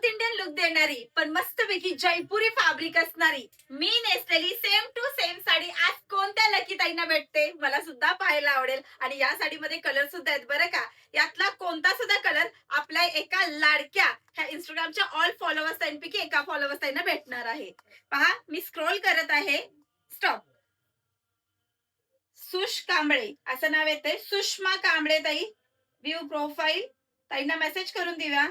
South Indian look देणारी पण मस्तपैकी जयपुरी फॅब्रिक असणारी मी नेसलेली सेम टू सेम साडी आज कोणत्या लकी ताईंना भेटते मला सुद्धा पाहायला आवडेल. आणि या साडीमध्ये कलर सुद्धा आहेत बरं का. यातला कोणता सुद्धा कलर आपल्या एका लाडक्या ह्या इंस्टाग्रामच्या ऑल फॉलोअर्स ताईंपैकी एका फॉलोअर्स ताईंना भेटणार आहे. पहा मी स्क्रोल करत आहे. स्टॉप. सुष कांबळे असं नाव येते. सुषमा कांबळे ताई व्ह्यू प्रोफाईल ताईंना मेसेज करून देऊया.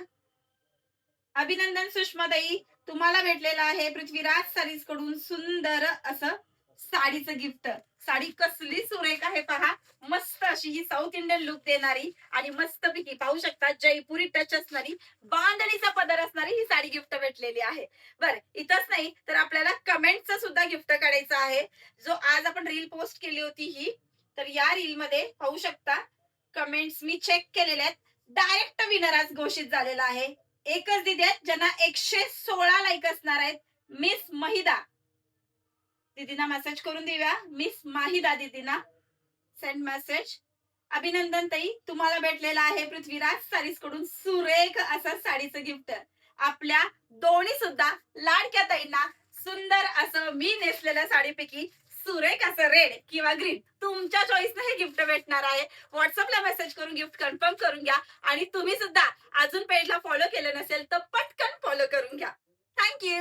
अभिनंदन सुषमाताई, तुम्हाला भेटलेलं आहे पृथ्वीराज सारीज कडून सुंदर असं साडीचं गिफ्ट. साडी कसली सुरेख आहे पहा. मस्त अशी ही साऊथ इंडियन लुक देणारी आणि मस्तपैकी पाहू शकता जयपुरी टच असणारी बांधणीचा पदर असणारी ही साडी गिफ्ट भेटलेली आहे. बर इथंच नाही तर आपल्याला कमेंटचं सुद्धा गिफ्ट काढायचं आहे. जो आज आपण रील पोस्ट केली होती ही, तर या रील मध्ये पाहू शकता कमेंट्स मी चेक केलेले आहेत. डायरेक्ट विनर आज घोषित झालेला आहे. एकच दिदी आहेत ज्यांना 116 लाईक असणार आहेत. मिस महिदा दीदीना मेसेज करून देऊया. मिस माहिदा दीदीना सेंड मेसेज. अभिनंदन ताई, तुम्हाला भेटलेला आहे पृथ्वीराज सारीज कडून सुरेख असं साडीचं गिफ्ट. आपल्या दोन्ही सुद्धा लाडक्या ताईंना सुंदर असं मी नेसलेल्या साडीपैकी सुरेख असं रेड किंवा ग्रीन तुमच्या चॉईसने हे गिफ्ट भेटणार आहे. व्हॉट्सअपला मेसेज करून गिफ्ट कन्फर्म करून घ्या. आणि तुम्ही सुद्धा अजून पेजला फॉलो केलं नसेल तर पटकन फॉलो करून घ्या. थँक्यू.